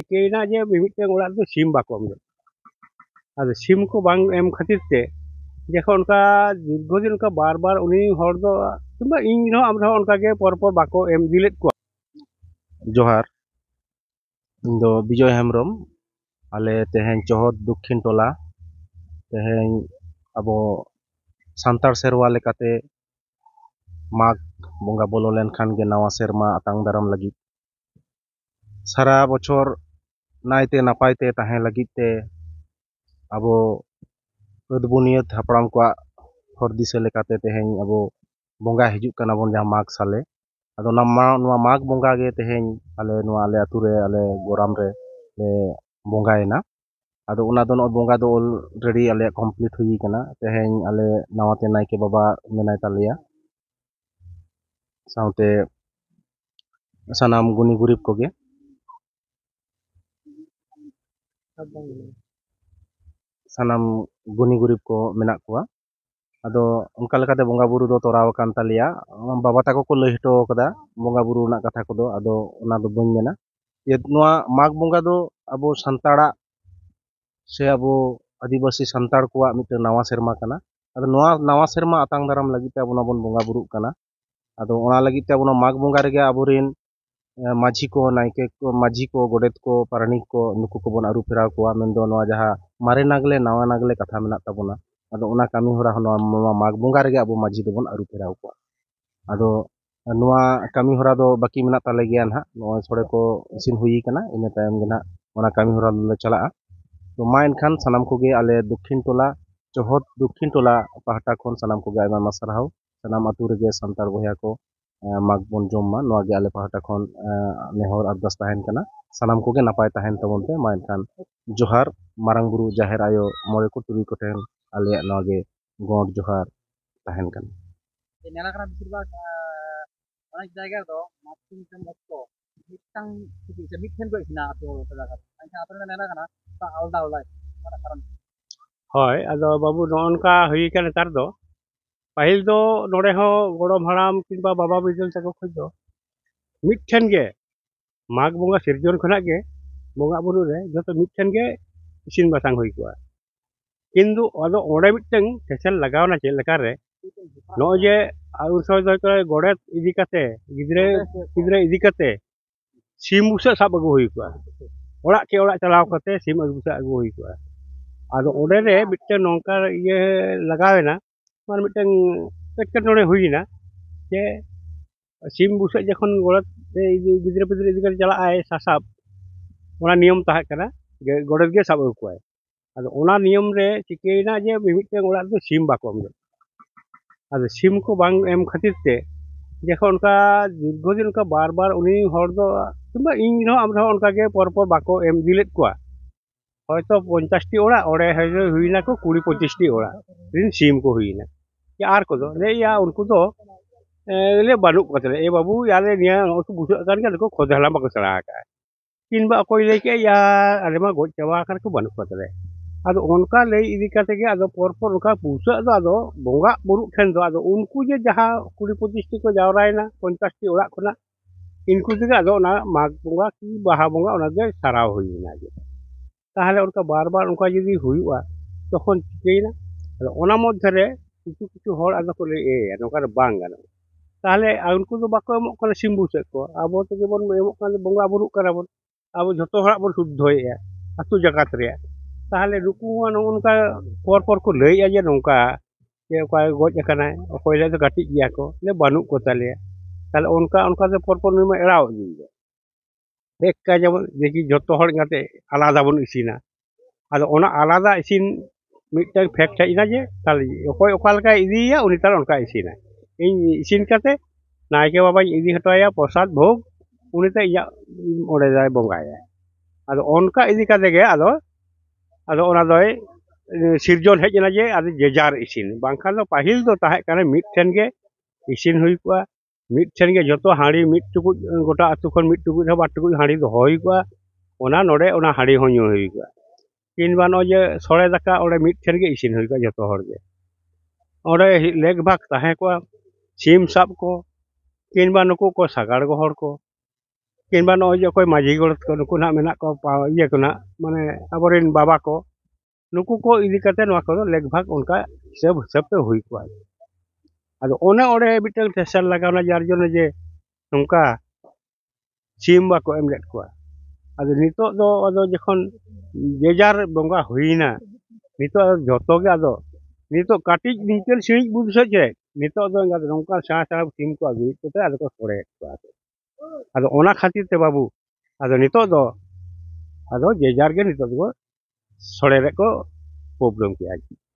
चिकेना जे मिमिदटें ओड़ा दो सिम बाको एम आदो सिम को बांग एम खातिर ते जखन उनका दीर्घदिन उनका बार बार उनी हर दो किंबा इन रहो आम रहो उनका के पर बाको एम दिलेत को जोहार ᱤᱧ ᱫᱚ ᱵᱤᱡᱚᱭ ᱦᱮᱢᱵᱨᱚᱢ ᱟᱞᱮ ᱛᱮᱦᱮᱧ ᱪᱚᱦᱚᱫ ᱫᱚᱠᱠᱷᱤᱱ ᱴᱚᱞᱟ ᱛᱮᱦᱮᱧ ᱟᱵᱚ ᱥᱟᱱᱛᱟᱲ ᱥᱮᱨᱣᱟ ᱞᱮᱠᱟᱛᱮ ᱢᱟᱜᱽ ᱵᱚᱸᱜᱟ ᱵᱚᱞᱚ ᱞᱮᱱᱠᱷᱟᱱ ᱜᱮ ᱱᱟᱣᱟ ᱥᱮᱨᱢᱟ ᱟᱛᱟᱝ ᱫᱟᱨᱟᱢ ᱞᱟᱹᱜᱤᱫ ᱥᱟᱨᱟ ᱵᱚᱪᱷᱚᱨ ᱱᱟᱭᱛᱮ ᱱᱟᱯᱟᱭᱛᱮ ᱛᱟᱦᱮᱸ ᱞᱟᱹᱜᱤᱫ ᱛᱮ ᱟᱵᱚ ᱟᱹᱫ ᱵᱩᱱᱤᱭᱟᱹᱫ ᱦᱟᱯᱲᱟᱢ ᱠᱚᱣᱟᱜ ᱦᱚᱨ ᱫᱤᱥᱟᱹ ᱞᱮᱠᱟᱛᱮ ᱛᱮᱦᱮᱧ ᱟᱵᱚ ᱵᱚᱸᱜᱟ ᱦᱤᱡᱩᱜ ᱠᱟᱱᱟ ᱵᱚᱱ ᱡᱟᱦᱟᱸ ᱢᱟᱜᱽ ᱥᱟᱞᱮ ᱟᱫᱚ ᱱᱚᱣᱟ ᱢᱟᱜᱽ ᱵᱚᱸᱜᱟ ᱜᱮ ᱛᱮᱦᱮᱧ ᱟᱞᱮ ᱟᱛᱩ ᱨᱮ ᱟᱞᱮ ᱜᱚᱨᱟᱢ ᱨᱮ ᱵᱚᱸगाᱭᱮᱱᱟ ᱟᱫᱚ ᱚᱱᱟ ᱫᱚ ᱱᱚᱜ ᱵᱚᱸᱜᱟ ᱫᱚ ᱚᱞᱨᱮᱰᱤ ᱟᱞᱮᱭᱟᱜ ᱠᱚᱢᱯᱞᱤᱴ ᱦᱩᱭ ᱟᱠᱟᱱᱟ ᱛᱮᱦᱮᱧ ᱟᱞᱮ ᱱᱟᱣᱟᱛᱮ ᱱᱟᱭᱠᱮ ᱵᱟᱵᱟ ᱢᱮᱱᱟᱭ ᱛᱟᱞᱮᱭᱟ ᱥᱟᱶᱛᱮ ᱥᱟᱱᱟᱢ ᱜᱩᱱᱤ ᱜᱩᱨᱤᱵ ᱠᱚᱜᱮ ᱥᱟᱱᱟᱢ ᱜᱩᱱᱤ ᱜᱩᱨᱤᱵ ᱠᱚ ᱢᱮᱱᱟᱜ ᱠᱚᱣᱟ ᱟᱫᱚ ᱚᱱᱠᱟ ᱞᱮᱠᱟᱛᱮ ᱵᱚᱸᱜᱟ ᱵᱩᱨᱩ ᱫᱚ ᱛᱚᱨᱟᱣ ᱟᱠᱟᱱ ᱛᱟᱞᱮᱭᱟ ᱵᱟᱵᱟ ᱛᱟᱠᱚ ᱠᱚ ᱞᱟᱹᱭ ᱦᱚᱴᱚ ᱟᱠᱟᱫᱟ ᱵᱚᱸᱜᱟ ᱵᱩᱨᱩ ᱨᱮᱱᱟᱜ ᱠᱟᱛᱷᱟ ᱠᱚᱫᱚ ᱟᱫᱚ ᱚᱱᱟ ᱫᱚ ᱵᱟᱹᱧ ᱢᱮᱱᱟ ᱱᱚᱣᱟ ᱢᱟᱜᱽ ᱵᱚᱸᱜᱟ ᱫᱚ ᱟᱵᱚ ᱥᱟᱱᱛᱟᱲᱟᱜ ᱥᱮ ᱟᱵᱚ ᱟᱹᱫᱤᱵᱟᱹᱥᱤ ᱥᱟᱱᱛᱟᱲ ᱠᱚᱣᱟᱜ ᱢᱤᱫᱴᱟᱝ ᱱᱟᱣᱟ ᱥᱮᱨᱢᱟ ᱠᱟᱱᱟ ᱟᱫᱚ ᱱᱚᱣᱟ ᱱᱟᱣᱟ ᱥᱮᱨᱢᱟ ᱟᱛᱟᱝ ᱫᱟᱨᱟᱢ ᱞᱟᱹᱜᱤᱫ ᱛᱮ ᱟᱵᱚ ᱵᱚᱱ ᱵᱚᱸᱜᱟ ᱵᱩᱨᱩᱜ ᱠᱟᱱᱟ ᱟᱫᱚ ᱚᱱᱟ ᱞᱟᱹᱜᱤᱫ te ᱟᱵᱚ ᱢᱟᱜᱽ ᱵᱚᱸᱜᱟ ᱨᱮᱜᱮ ᱟᱵᱚᱨᱮᱱ ᱢᱟᱹᱡᱷᱤ ᱠᱚ ᱱᱟᱭᱠᱮ ᱠᱚ ᱢᱟᱹᱡᱷᱤ ko ᱜᱚᱰᱮᱛ ko ᱯᱟᱨᱟᱱᱤᱠ ko ᱱᱩᱠᱩ ᱠᱚᱵᱚᱱ ᱟᱹᱨᱩ ᱯᱷᱮᱨᱟᱣ ᱠᱚᱣᱟ ᱢᱮᱱᱫᱚ ᱱᱚᱣᱟ ᱡᱟᱦᱟᱸ ᱢᱟᱨᱮ ᱱᱟᱜᱽᱞᱮ ᱱᱟᱣᱟ ᱱᱟᱜᱽᱞᱮ ᱠᱟᱛᱷᱟ ᱢᱮᱱᱟᱜ ᱛᱟᱵᱚᱱᱟ ᱟᱫᱚ ᱚᱱᱟ ᱠᱟᱹᱢᱤ ᱦᱚᱨᱟ ᱦᱚᱸ ᱱᱚᱣᱟ ᱢᱟᱜᱽ ᱵᱚᱸᱜᱟ ᱨᱮᱜᱮ ᱟᱵᱚ ᱢᱟᱹᱡᱷᱤ ᱫᱚᱵᱚᱱ ᱟᱹᱨᱩ ᱯᱷᱮᱨᱟᱣ ᱠᱚᱣᱟ ᱟᱫᱚ ᱱᱚᱣᱟ ᱠᱟᱹᱢᱤ ᱦᱚᱨᱟ ᱫᱚ ᱵᱟᱹᱠᱤ ᱢᱮᱱᱟᱜ ᱛᱟᱞᱮ ᱜᱮᱭᱟ ᱱᱟᱦᱟᱜ ᱱᱚᱣᱟ ᱥᱚᱲᱮ ᱠᱚ ᱤᱥᱤᱱ ᱦᱩᱭ ᱟᱠᱟᱱᱟ ᱤᱱᱟᱹ ᱛᱟᱭᱚᱢ ᱜᱮ ᱱᱟᱦᱟᱜ ᱚᱱᱟ ᱠᱟᱹᱢᱤ ᱦᱚᱨᱟ ᱫᱚᱞᱮ ᱪᱟᱞᱟᱜᱼᱟ ᱛᱚ ᱢᱟ ᱮᱱᱠᱷᱟन ᱥᱟᱱᱟᱢ ᱠᱚᱜᱮ ᱟᱞᱮ ᱫᱚᱠᱠᱷᱤᱱ ᱴᱚᱞᱟ ᱪᱚᱦᱚᱫ ᱫᱚᱠᱠᱷᱤᱱ ᱴᱚᱞᱟ ᱯᱟᱦᱴᱟ ᱠᱷᱚᱱ ᱥᱟᱱᱟᱢ ᱠᱚᱜᱮ ᱟᱭᱢᱟ ᱥᱟᱨᱦᱟᱣ ᱥᱟᱱᱟᱢ ᱟᱛᱩ ᱨᱮᱜᱮ ᱥᱟᱱᱛᱟᱲ ᱵᱚᱭᱦᱟ ko ᱢᱟᱜᱽ ᱵᱚᱱ ᱡᱚᱢ ᱢᱟ ᱱᱚᱣᱟ ᱜᱮ ᱟᱞᱮ ᱯᱟᱦᱴᱟ ᱠᱷᱚᱱ ᱱᱮᱦᱚᱨ ᱟᱨᱫᱟᱥ ᱛᱟᱦᱮᱱ ᱠᱟᱱᱟ ᱥᱟᱱᱟᱢ ᱠᱚᱜᱮ ᱱᱟᱯᱟᱭ ᱛᱟᱦᱮᱱ ᱛᱟᱵᱚᱱ ᱯᱮ ᱢᱟ ᱮᱱᱠᱷᱟᱱ ᱡᱚᱦᱟᱨ ᱢᱟᱨᱟᱝ ᱵᱩᱨᱩ ᱡᱟᱦᱮᱨ ᱟᱭᱳ ᱢᱚᱬᱮ ᱠᱚ ᱛᱩᱨᱩᱭ ᱠᱚ ᱴᱷᱮᱱ ᱟᱞᱮᱭᱟᱜ ᱱᱚᱣᱟ ᱜᱮ ᱜᱚᱰ ᱡᱚᱦᱟर ᱛᱟᱦᱮᱱ ᱠᱟᱱᱟ ᱧᱮᱞ ᱟᱠᱟᱱᱟ ᱵᱮᱥᱤᱨ ᱵᱷᱟᱜᱽ অনেক জায়গায় ᱫᱚ মাছ ᱥᱤᱢ ᱚᱠᱛᱚ ᱢᱤᱫᱴᱟᱝ ᱥᱮ ᱢᱤᱫᱴᱷᱮᱱ ᱠᱚ ᱤᱥᱤᱱᱟ ᱟᱹᱛᱩ ᱴᱚᱞᱟ ᱠᱟᱛᱮ ᱮᱱᱠᱷᱟᱱ ᱟᱯᱮ ᱧᱮᱞ ᱟᱠᱟᱱᱟ ᱟᱞᱫᱟ ᱟᱞᱫᱟ ᱚᱱᱟ ᱠᱟᱨᱚᱱ হয় ᱟᱫᱚ ᱵᱟᱵᱩ ᱱᱚᱜᱼᱚᱱᱠᱟ ᱦᱩᱭ ᱟᱠᱟᱱᱟ ᱱᱮᱛᱟᱨ ᱫᱚ ᱯᱟᱹᱦᱤᱞ ᱫᱚ ᱱᱚᱰᱮ ᱦᱚᱸ ᱜᱚᱲᱚᱢ ᱦᱟᱲᱟᱢ ᱠᱤᱝᱵᱟ ᱵᱟᱵᱟ ᱵᱤᱫᱟᱹᱞ ᱛᱟᱠᱚ ᱠᱷᱚᱡ ᱫᱚ ᱢᱤᱫᱴᱷᱮᱱ ᱜᱮ ᱢᱟᱜᱽ ᱵᱚᱸᱜᱟ ᱥᱤᱨᱡᱚᱱ ᱠᱷᱚᱱᱟᱜ ᱜᱮ ᱵᱚᱸᱜᱟ ᱵᱩᱨᱩ ᱨᱮ ᱡᱚᱛᱚ ᱢᱤᱫᱴᱷᱮᱱ ᱜᱮ ᱤᱥᱤᱱ ᱵᱟᱥᱟᱝ ᱦᱩᱭ ᱠᱚᱜᱼᱟ ᱠᱤᱱᱛᱩ ᱟᱫᱚ ᱚᱸᱰᱮ ᱢᱤᱫᱴᱟᱝ ᱴᱮᱥᱮᱞ ᱞᱟᱜᱟᱣᱱᱟ ᱪᱮᱫ ᱞᱮᱠᱟᱨᱮ ᱱᱚᱜᱼᱚᱭ ᱡᱮ ᱩᱱ ᱥᱚᱢᱚᱭ ᱫᱚ ᱜᱚᱰᱮᱛ ᱤᱫᱤ ᱠᱟᱛᱮ ᱜᱤᱫᱽᱨᱟᱹ ᱤᱫᱤ ᱠᱟᱛᱮ ᱥᱤᱢ ᱵᱩᱥᱟᱹᱜ ᱥᱟᱵ ᱟᱹᱜᱩ ᱦᱩᱭ ᱠᱚᱜᱼᱟ ᱚᱲᱟᱜ ke ᱚᱲᱟᱜ ᱪᱟᱞᱟᱣ ᱠᱟᱛᱮ ᱥᱤᱢ ᱵᱩᱥᱟᱹᱜ ᱟᱹᱜᱩ ᱦᱩᱭ ᱠᱚᱜᱼᱟ ᱟᱫᱚ ᱚᱸᱰᱮ ᱨᱮ ᱢᱤᱫᱴᱟᱝ ᱱᱚᱝᱠᱟ ᱤᱭᱟᱹ ᱞᱟᱜᱟᱣᱮᱱᱟ ᱢᱟᱱᱮ ᱢᱤᱫᱴᱟᱝ ᱮᱴᱠᱮᱴᱚᱬᱮ ᱦᱩᱭᱮᱱᱟ ᱡᱮ ᱥᱤᱢ ᱵᱩᱥᱟᱹᱜ ᱡᱚᱠᱷᱚᱱ ᱜᱚᱰᱮᱛ ᱜᱤᱫᱽᱨᱟᱹ ᱯᱤᱫᱽᱨᱟᱹ ᱤᱫᱤ ᱠᱟᱛᱮ ᱪᱟᱞᱟᱜᱼᱟᱭ ᱥᱟᱥᱟᱵ ᱚᱱᱟ ᱱᱤᱭᱚᱢ ᱛᱟᱦᱮᱸ ᱠᱟᱱᱟ ᱜᱚᱰᱮᱛ ᱜᱮ ᱥᱟᱵ ᱟᱹᱜᱩ ᱠᱚᱣᱟᱭ ᱟᱫᱚ ᱚᱱᱟ ᱱᱤᱭᱚᱢ ᱨᱮ ᱪᱤᱠᱟᱹᱭᱮᱱᱟ ᱡᱮ ᱢᱤᱢᱤᱫᱴᱟᱝ ᱚᱲᱟᱜ ᱫᱚ ᱥᱤᱢ ᱵᱟᱠᱚ ᱮᱢ ᱞᱮᱫ ᱟᱫᱚ ᱥᱤᱢ ko bang em khatir te जखन उनका दीर्घदिन उनका बार बार उनी हर दो किंबा इन रहो आम रहो उनका के पर बाको एम दिलेत को হয়তো 50টি ওড়া ওড়ে হইনা को 20-25টি ওড়া রিন সিম को হইना আর কদो ले या उनको तो ले बानु कतले ए बाबू याले निया उनको बुझ kan kan को खोदला बाको सड़ा का किनबा अकोय ले के या अरे मा गोज चावा kan को बानु कतले ᱟᱫᱚ ᱚᱱᱠᱟ ᱞᱟᱹᱭ ᱤᱫᱤ ᱠᱟᱛᱮ ᱜᱮ ᱟᱫᱚ ᱯᱚᱨ ᱚᱱᱠᱟ ᱯᱩᱥᱟᱹᱜ ᱫᱚ ᱟᱫᱚ ᱵᱚᱸᱜᱟ ᱵᱩᱨᱩ ᱴᱷᱮᱱ ᱫᱚ ᱟᱫᱚ ᱩᱱᱠᱩ ᱡᱮ ᱡᱟᱦᱟᱸ 20-25ᱴᱤ ᱠᱚ ᱡᱟᱣᱨᱟᱭᱮᱱᱟ 50ᱴᱤ ᱚᱲᱟᱜ ᱠᱷᱚᱱᱟᱜ इनको तेगे आदो ना माघ बंगा की बाहा बंगा ओना गे साराव हुईना गे ताहले उनका बार बार उनका यदि हुआ तखन चिकेना आदो ओना मध्य रे किछु किछु हर आदो को ले ए नोका रे बांग गानो ताहले उनको तो बाको एमो कने सिम्बु से को आबो तेगे बन एमो कने बंगा बुरु करा बन आबो झतो हरा बन शुद्धय अतु जगत रे ताहले रुकु उनका पर को लई आ जे नोका जे ओका गोज कना ओकोय ले तो गाटी गिया को ले बानु को ताले ताहले उनका उनका से पर नुमा एड़ाव इदिया एक का जेमन देखि जतो हर गाते आलादा बन इसिना आदो ओना आलादा इसिन मिटटांग फैक्ट हेजना जे ताहले ओकोय ओका लका इदिया उनी तार उनका इसिना इन इसिन काते नायके बाबा इदि हटाया प्रसाद भोग उनी ते इया ओडे जाय बंगाया आदो ओनका इदि काते गे आदो आदो ओना दोय सिरजन हेजना जे आदो जेजार इसिन बांखान दो पाहिल दो ताहे काने मिटठेन गे इसिन हुई को मिटठेन गे जतो हाड़ी मिट टुकु गोटा अतु खन मिट टुकु बार टुकु हाड़ी दो होई को ओना नोडे ओना हाड़ी हो न्यू हुई को किनबा नो जे सोड़े दाका ओडे मिटठेन गे इसिन हुई को जतो हर गे ओडे लेग भाग ताहे को सिम साब को किनबा नुकु को सागाड़ गो हर को কিংবা নয় যে অকয় মাঝি গড় ko নুকু না মেনা ko ইয়ে ko na মানে আবরেন বাবা ko নুকু ko ইদি কাতে নোয়া ko লেগ ভাগ উনকা হিসাব হিসাব তে হুই কোয়া আদো ওনে ওরে বিটেল প্রেসার লাগাওনা যার জন্য যে নুকা সিম বাকো এম লেট কোয়া আদো নিতো দো আদো যখন যে যার বঙ্গা হুইনা নিতো যত গে আদো নিতো কাটি নিতেল সিরিজ বুঝছে যে নিতো দো নৌকা সাহা সাহা সিম ko আগুই তো আদো ko সরে আদো ওনা খাতির তে বাবু আদো নিতো দো আদো যে যার গে নিতো দো সরে রে ko প্রবলেম কি আছে